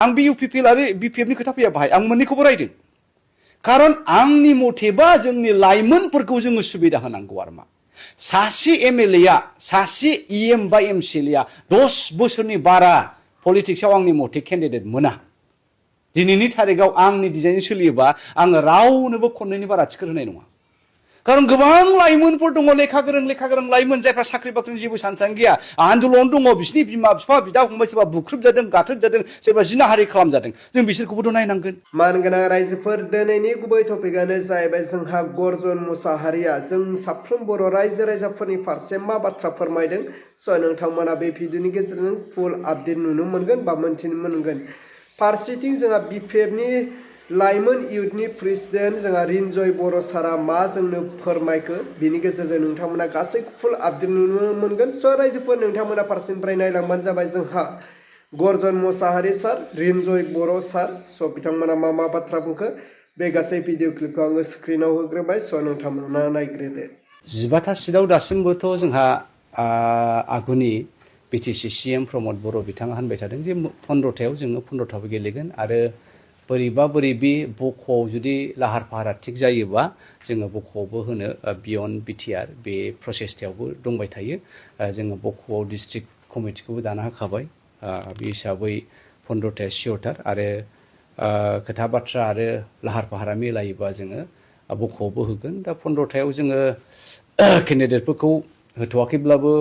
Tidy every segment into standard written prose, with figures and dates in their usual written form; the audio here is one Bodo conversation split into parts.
आं बे UPPL आरो BPF नि खोथा फैया बाहाय आं मोननैखौबो रायदों खारन आंनि मथेबा जोंनि लाइमोनफोरखौ जोङो सुबिदा होनांगौ आरो मा सासे MLA आ सासे EM बा MCLA आ 10 बोसोरनि बारा पलिटिक्सआव आंनि मथे केन्डिडेट मोना दिनैनि थारिखआव आंनि डिजाइन सोलियोबा आङो रावनोबो खननैनि बारा टिकेट होनाय नङा खारन गोबां लाइमोनफोर दङ लेखा गोरों लाइमोन जायफ्रा साख्रि बाख्रिनि जेबो सानसां गैया आन्दोलन दङ बिसिनि बिमा बिफा बिदा फंबाय सोरबा बुख्रुबजादों गाथ्रोबजादों सोरबा जिनाहारि खालामजादों जों बिसोरखौबोथ' नायनांगोन मानगोनां रायजोफोर दिनैनि गुबै टपिकआनो जाहैबाय जोंहा गर्जन मोसाहारिया जों साफ्रोम बर' रायजो राजाफोरनि फारसे मा बाथ्रा फोरमायदों स' नोंथांमोना बे भिडिअनि गेजेरजों फुल आपडेट नुनो मोनगोन बा मोनथिनो मोनगोन फारसेथिं जोंहा BPFनि लाइमोन इउथनि प्रेसिडेन्ट जोंहा रिन्जय बर' सारा मा जोंनो फोरमायखो बिनि गेजेरजों नोंथांमोना गासैखौ फुल आपडेट नुनो मोनगोन स' रायजोफोर नोंथांमोना फारसेनिफ्राय नायलांबानो जाबाय जोंहा गर्जन मोसाहारी सार रिन्जय बर' सार स' बिथांमोना मा बाथ्रा बुंखो बे गासै भिडिअ क्लिपखौ आङो स्क्रिनाव होग्रोबाय स' नोंथांमोना नायग्रोदो 15था सिटआव दासिमबोथ' जोंहा आगुनि BTC CM प्रमद बर' बिथाङा होनबाय थादों जे 15थायाव जोङो 15थाबो गेलेगोन आरो बोरैबि बख'आव जुदि लाहार फाहारा थिग जायोबा जोङो बख'आवबो होनो बियन्ड BTR बे प्रसेसथायावबो दंबाय थायो जोङो बख'आव डिस्ट्रिक्ट कमिटिखौबो दाना होखाबाय बे हिसाबै 15थाया सियरथार आरो खोथा बाथ्रा आरो लाहार फाहारा मिलायोबा जोङो बख'आवबो होगोन दा 15थायाव जोङो केन्डिडेटफोरखौ होथ'वाखैब्लाबो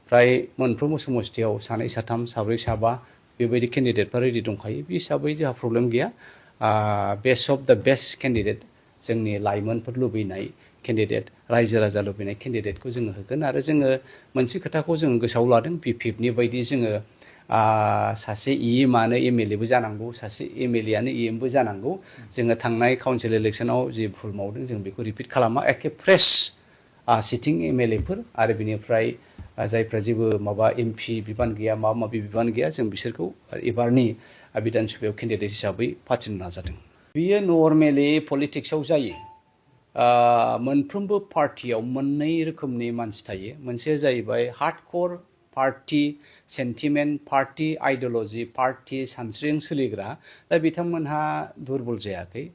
फ्राय मोनफ्रोमबो समस्थियाव सानै साथाम साब्रै साबा बेबायदि केन्डिडेटफ्रा रेडि दंखायो बे हिसाबै जोंहा प्रब्लेम गैया बेस्ट अफ द बेस्ट केन्डिडेट जोंनि लाइमोनफोर लुबैनाय केन्डिडेट रायजो राजा लुबैनाय केन्डिडेटखौ जोङो होगोन आरो जोङो मोनसे खोथाखौ जोङो गोसोआव लादों BPFनि बायदि जोङो सासे EMआनो MLA बो जानांगौ सासे MLAआनो EMबो जानांगौ जोङो थांनाय काउन्सिल इलेक्सनाव जि भुल मावदों जों बेखौ रिपिट खालामा एखे फ्रेश सिटिं MLAफोर आरो बिनिफ्राय जायफ्रा जेबो माबा MP बिबान गैया माबा माबि बिबान गैया जों बिसोरखौ एबारनि बिधान सभायाव केन्डिडेट हिसाबै फाथिनो नाजादों बियो नर्मेलि पलिटिक्सआव जायो मोनफ्रोमबो पार्टियाव मोननै रोखोमनि मानसि थायो मोनसेया जाहैबाय हार्डक'र पार्टी सेन्टिमेन्ट पार्टी आइडिय'ल'जि पार्टी सानस्रिजों सोलिग्रा दा बिथांमोनहा दुरबल जायाखै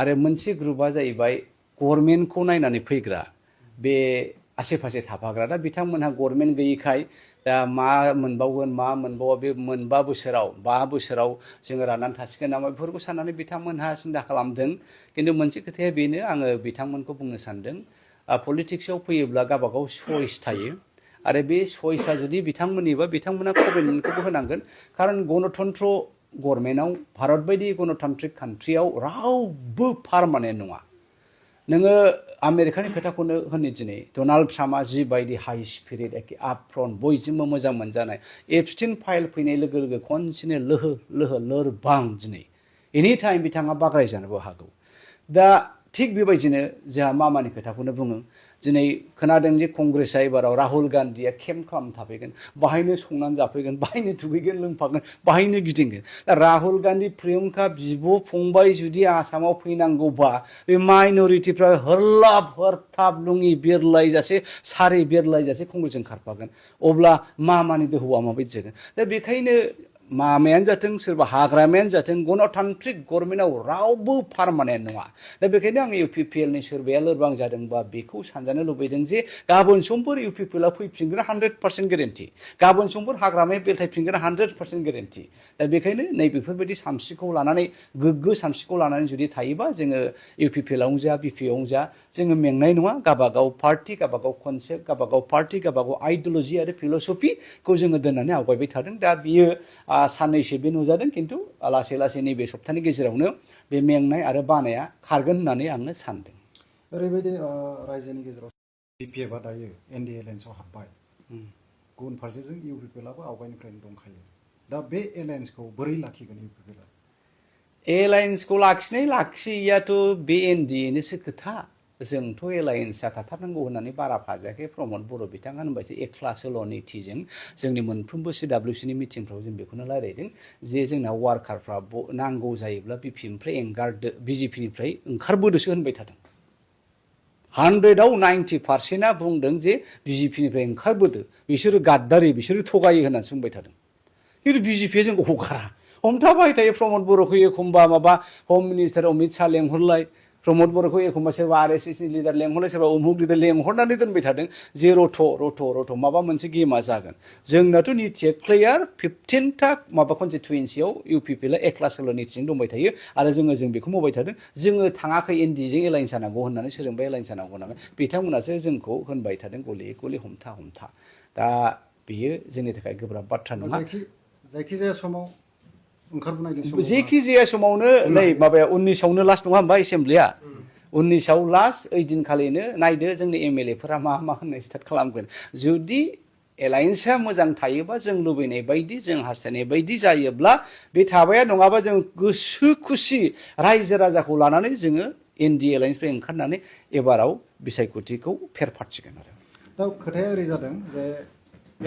आरो मोनसे ग्रुपआ जाहैबाय गभर्नमेन्टखौ नायनानै फैग्रा बे आसे फासे थाफाग्रा दा बिथांमोनहा गभर्नमेन्ट गैयिखाय दा मा मोनबावगोन मा मोनबावा बे 5 बोसोराव जोङो राननानै थासिगोन नामा बेफोरखौ साननानै बिथांमोनहा सिन्था खालामदों खिन्थु मोनसे खोथाया बेनो आङो बिथांमोनखौ बुंनो सानदों पलिटिक्सआव फैयोब्ला गावबागाव चइस थायो आरो बे चइसआ जुदि बिथांमोननिबा बिथांमोना कमिटमेन्टखौबो होनांगोन खारन गणतन्त्र गभर्नमेन्टआव भारत बायदि गणतान्त्रिक कान्ट्रियाव रावबो पार्मानेन्ट नङा नोङो आमेरिकानि खोथाखौनो होनो दिनै डनाल्ड ट्राम्पआ जिबायदि हाइ स्पिरिट एखे आपफ्रन्ट बयजोंबो मोजां मोनजानाय एपस्टिन फाइल फैनाय लोगो लोगो खनसेनो लोहो लोरबां दिनै एनि टाइम बिथाङा बाग्रायजानोबो हागौ दा थिग बेबायदिनो जोंहा मामानि खोथाखौनो बुङो दिनै खोनादों जे कंग्रेसआ एबाराव राहुल गान्धीया केम्प खालामनो थाफैगोन बाहायनो संनानै जाफैगोन बाहायनो दुगैगोन लोंफागोन बाहायनो गिदिंगोन दा राहुल गान्धी प्रियंका बिब' फंबाय जुदि आसामाव फैनांगौबा बे माइनरिटिफ्रा हरलाब हरथाब लुङि बिरलायजासे सारि बिरलायजासे कंग्रेसजों खारफागोन अब्ला मामानि दोहौआ माबायदि जागोन दा बेखायनो मामायानो जाथों सोरबा हाग्रामायानो जाथों गणतान्त्रिक गभर्नमेन्टआव रावबो पार्मानेन्ट नङा दा बेखायनो आं UPPLनि सोरबाया लोरबां जादोंबा बेखौ सानजानो लुबैदों जे गाबोन समफोर UPPLआ फैफिनगोन 100% गेरेन्टि गाबोन समफोर हाग्रामाया बेलथायफिनगोन 100% गेरेन्टि दा बेखायनो नैबेफोरबायदि सानस्रिखौ लानानै गोग्गो सानस्रिखौ लानानै जुदि थायोबा जोङो UPPLआवनो जा BPFआवनो जा जोङो मेंनाय नङा गावबागाव पार्टी गावबागाव कनसेप्ट गावबागाव पार्टी गावबागाव आइडिय'लजि आरो फिल'सफिखौ जोङो दोननानै आवगायबाय थादों दा बियो साननैसो बे नुजादों खिन्थु लासै लासै नैबे सप्तानि गेजेरावनो बे मेंनाय आरो बानाया खारगोन होननानै आङो सानदों ओरैबायदि रायजोनि गेजेराव BPFआ दायो NDA एलायन्सआव हाबबाय गुबुन फारसेजों UPPLआबो आवगायनिफ्रायनो दंखायो दा बे एलायन्सखौ बोरै लाखिगोन UPPLआ एलायन्सखौ लाखियैयाथ' बे NDAनिसो खोथा जोंथ' एलायन्सआ थाथारनांगौ होननानै बारा फाजायाखै प्रमद बर' बिथाङा होनबायसो एक्ला सोल' नीतिजों जोंनि मोनफ्रोमबो CWCनि मिटिंफ्राव जों बेखौनो रायलायदों जे जोंना वार्कारफ्रा नांगौ जायोब्ला BPFनिफ्राय एंगारदो BJPनिफ्राय ओंखारबोदोसो होनबाय थादों 100आव 90%आ बुंदों जे BJPनिफ्राय ओंखारबोदो बिसोरो गाद्दारि बिसोरो थगायो होननानैसो बुंबाय थादों खिन्थु BJPआ जोंखौ हमथाबाय थायो प्रमद बर'खौ एखमबा माबा हम मिनिस्टार अमित शाह लेंहरलाय प्रमद बर'खौ एखमबा सोरबा आरएसएसनि लिडार लेंहरलाय सोरबा उमुक लिडार लेंहरनानै दोनबाय थादों जे रथ' माबा मोनसे गेमा जागोन जोंनाथ' निथिया क्लियार 15था माबा कनस्टिटुयेन्सियाव UPPL एकला सोल' निथिजों दंबाय थायो आरो जों बेखौ मावबाय थादों जोङो थाङाखै एनडिजों एलायन्स जानांगौ होननानै सोरजोंबा एलायन्स जानांगौ होननानै बिथांमोनासो जोंखौ होनबाय थादों गले गले हमथा दा बेयो जोंनि थाखाय गोब्राब बाथ्रा नङा जायखिजाया समाव ओंखारबोनायनि समाव जेखि जाया समावनो नै माबाया 19आवनो लास्ट नङा होमबा एसेमब्लिया 19आव लास्ट ओइदिनखालिनो नायदो जोंनि MLA फोरा मा होननाय स्टार्ट खालामगोन जुदि एलायन्सआ मोजां थायोबा जों लुबैनाय बायदि जों हास्थायनाय बायदि जायोब्ला बे थाबाया नङाबा जों गोसो खुसि रायजो राजाखौ लानानै जोङो ND एलायन्सनिफ्राय ओंखारनानै एबाराव बिसायख'थिखौ फेर फाथिगोन आरो दा खोथाया ओरै जादों जे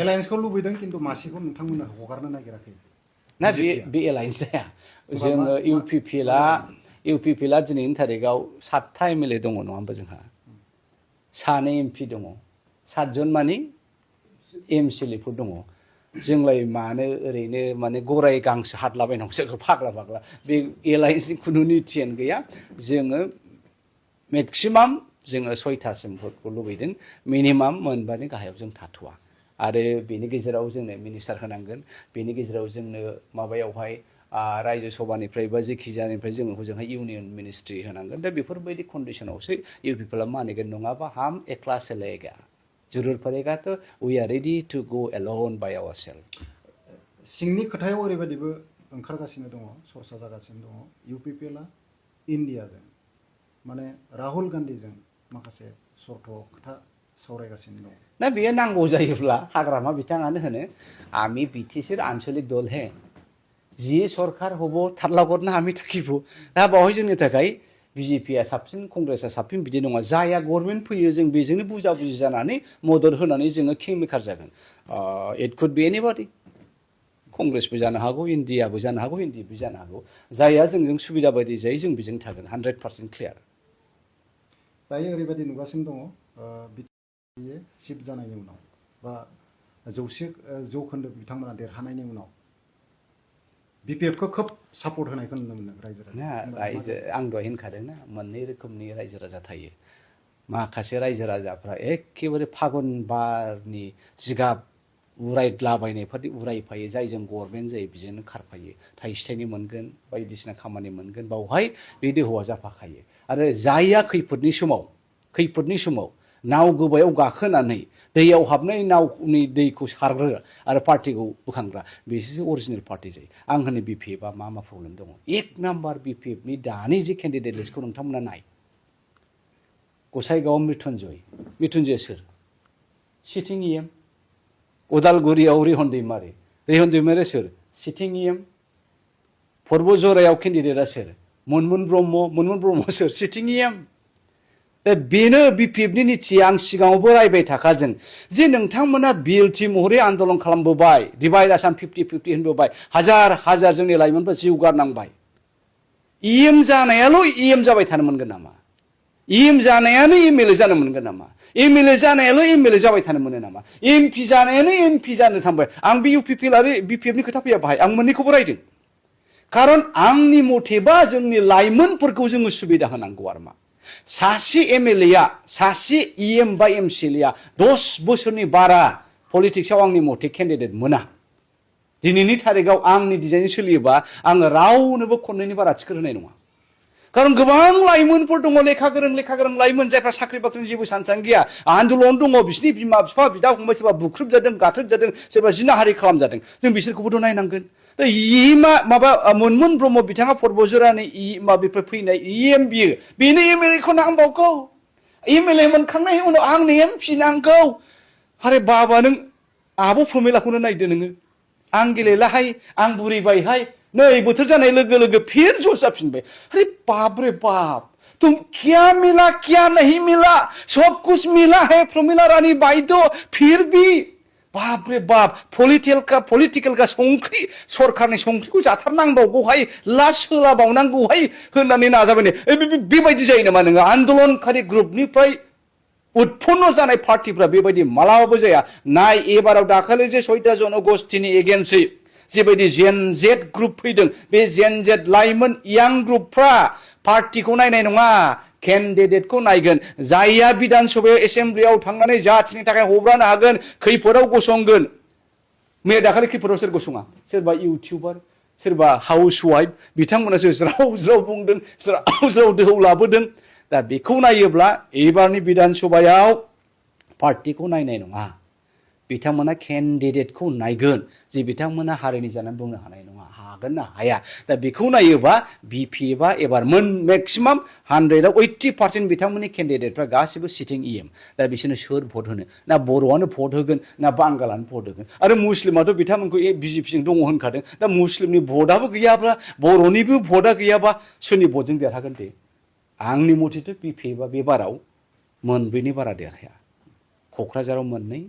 एलायन्सखौ लुबैदों खिन्थु मासिखौ नोंथांमोना हगारनो नागिराखै ना बे एलायन्स जाया जोङो UPPLआ दिनैनि थारिखआव 7था MLA दङ नङा होमबा जोंहा 2 MP दङ 7 जन मानि MCLAफोर दङ जोंलाय मानो ओरैनो माने गराय गांसो हादलाबायनांगौ जोङो फाग्ला बे एलायन्सनि खुनु निथियानो गैया जोङो मेक्सिमाम जोङो 6थासिमफोरखौ लुबैदों मिनिमाम मोनबानि गाहायाव जों थाथ'वा आरो बेनि गेजेराव जोंनो मिनिस्टार होनांगोन बेनि गेजेराव जोंनो माबायावहाय रायजो सभानिफ्राय बा जेखि जानिफ्राय जोङो हजोंहाय इउनियन मिनिस्ट्रि होनांगोन दा बेफोरबायदि कन्डिशनावसो UPPLआ मानिगोन नङाबा हम एकला चलेगा जरुर पड़ेगा तो we are ready to go alone by ourself सिंनि खोथायाव ओरैबायदिबो ओंखारगासिनो दङ सरसा जागासिनो दङ UPPLआ इन्डियाजों माने राहुल गान्धीजों माखासे सर्त खोथा सावरायगासिनो दं ना बेयो नांगौ जायोब्ला हाग्रामा बिथाङानो होनो आमी BTCर आঞ্চলিক दल है जी सरकार हबो थारलागरना आमी थाकिबो दा बावहाय जोंनि थाखाय BJPआ साबसिन कंग्रेसआ साबसिन बिदि नङा जाया गभर्नमेन्ट फैयो जों बेजोंनो बुजा बुजि जानानै मदद होनानै जोङो किं मेकार जागोन इट कुड बी एनिबडी कंग्रेसबो जानो हागौ इन्डियाबो जानो हागौ NDबो जानो हागौ जायहा जोंजों सुबिदा बायदि जायो जों बेजों थागोन 100% क्लियार दायो ओरैबायदि नुगासिनो दङ बियो सिट जानायनि उनाव बा 100 जौखोन्दो बिथांमोना देरहानायनि उनाव BPFखौ खोब सापर्ट होनायखौ नुनो मोनो रायजो आं दहाय होनखादोंना मोननै रोखोमनि रायजो राजा थायो माखासे रायजो राजाफ्रा एखेबारे फागुन बारनि जिगाब उरायद्लाबायनायफोरनि उरायफायो जायजों गभर्नमेन्ट जायो बिजोंनो खारफायो थाइसे थाइनै मोनगोन बायदिसिना खामानि मोनगोन बावहाय बे दोहौआ जाफाखायो आरो जायहा खैफोदनि समाव नाव गोबायाव गाखोनानै दैयाव हाबनाय नावनि दैखौ सारग्रा आरो पार्टिखौ बोखांग्रा बिसोरसो अरिजिनेल पार्टि जायो आं होनो BPFआ मा प्रब्लेम दङ 1 नाम्बार BPFनि दानि जे केन्डिडेट लिस्टखौ नोंथांमोना नाय गसाइगाव मृत्युन्जय सोर सिटिं EM उदालगुरियाव रिहन दैमारि सोर सिटिं EM पर्बजरायाव केन्डिडेटआ सोर मुनमुन ब्रह्म सोर सिटिं EM दा बेनो BPFनि निथिया आं सिगाङावबो रायबाय थाखाजों जे नोंथांमोना BLT महरै आन्दोलन खालामबोबाय डिभाइड आसाम 50-50 होनबोबाय हाजार जोंनि लाइमोनफ्रा जिउ गारनांबाय EM जानायाल' EM जाबाय थानो मोनगोन नामा EM जानायानो MLA जानो मोनगोन नामा MLA जानायाल' MLA जाबाय थानो मोनो नामा MP जानायानो MP जानो थांबाय आं बे UPPL आरो BPFनि खोथा फैया बाहाय आं मोननैखौबो रायदों खारन आंनि मथेबा जोंनि लाइमोनफोरखौ जोङो सुबिदा होनांगौ आरो मा सासे MLAआ सासे EM बा MCLAआ 10 बोसोरनि बारा पलिटिक्सआव आंनि मथे केन्डिडेट मोना दिनैनि थारिखआव आंनि डिजाइन सोलियोबा आङो रावनोबो खननैनि बारा टिकेट होनाय नङा खारन गोबां लाइमोनफोर दङ लेखा गोरों लाइमोन जायफ्रा साख्रि बाख्रिनि जेबो सानसां गैया आन्दोलन दङ बिसिनि बिमा बिफा बिदा फंबाय सोरबा बुख्रुबजादों गाथ्रोबजादों सोरबा जिनाहारि खालामजादों जों बिसोरखौबोथ' नायनांगोन दा माबा मुनमुन ब्रह्म बिथाङा पर्बजरानि माबानिफ्राय फैनाय EM बेनो MLAखौ नांबावगौ MLA मोनखांनायनि उनाव आंनो MP नांगौ आरे बाबा नों आब' प्रमिलाखौनो नायदो नोङो आं गेलेलाहाय आं बुरिबायहाय नै बोथोर जानाय लोगो लोगो फिर ज' जाफिनबाय अरे बाप रे बाप तुम क्या मिला क्या नहीं मिला सब कुछ मिला है प्रमिला रानी बाइदो फिर भी बाप रे बाप पलिटिकल का संख्रि सरकारनि संख्रिखौ जाथारनांबावगौहाय लास होलाबावनांगौहाय होननानै नाजाबाय बेबायदि जायो नामा नोङो आन्दोलनकारि ग्रुपनिफ्राय उत्पन्न जानाय पार्टिफ्रा बेबायदि मालाबाबो जाया नाय एबाराव दाखालि जे 6टा जनगोष्ठीनि एगेन्स्टै जेबायदि जेन जेड ग्रुप फैदों बे जेन जेड लाइमोन यां ग्रुपफ्रा पार्टिखौ नायनाय नङा केन्डिडेटखौ नायगोन जायहा बिधान सभायाव एसेम्ब्लियाव थांनानै जाथिनि थाखाय हब्रानो हागोन खैफोदाव गसंगोन मैया दाखालि खैफोदाव सोर गसङा सोरबा इउटिउबार सोरबा हाउस वाइफ बिथांमोनासो ज्राव ज्राव बुंदों ज्राव ज्राव दोहौ लाबोदों दा बेखौ नायोब्ला एबारनि बिधान सभायाव पार्टिखौ नायनाय नङा बिथांमोना केन्डिडेटखौ नायगोन जे बिथांमोना हारिनि जानानै बुंनो हानाय नङा हागोन ना हाया दा बेखौ नायोबा बिपिएफआ एबार मेक्सिमाम 100आव 80% बिथांमोननि केन्डिडेटफ्रा गासिबो सिटिं इएम दा बिसोरनो सोर भट होनो ना बर'आनो भट होगोन ना बांगालानो भट होगोन आरो मुस्लिमाथ' बिथांमोनखौ बिजेपिजों दङ होनखादों दा मुस्लिमनि भटआबो गैयाब्ला बर'निबो भटआ गैयाबा सोरनि भटजों देरहागोन दे आंनि मथेथ' बिपिएफआ बे बाराव मोनब्रैनि बारा देरहाया क'क्राझाराव मोननै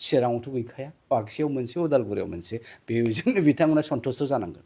चिराङावथ' गैखाया बाक्सायाव मोनसे उदालगुरियाव मोनसे बेजोंनो बिथांमोना सन्थुष्ट जानांगोन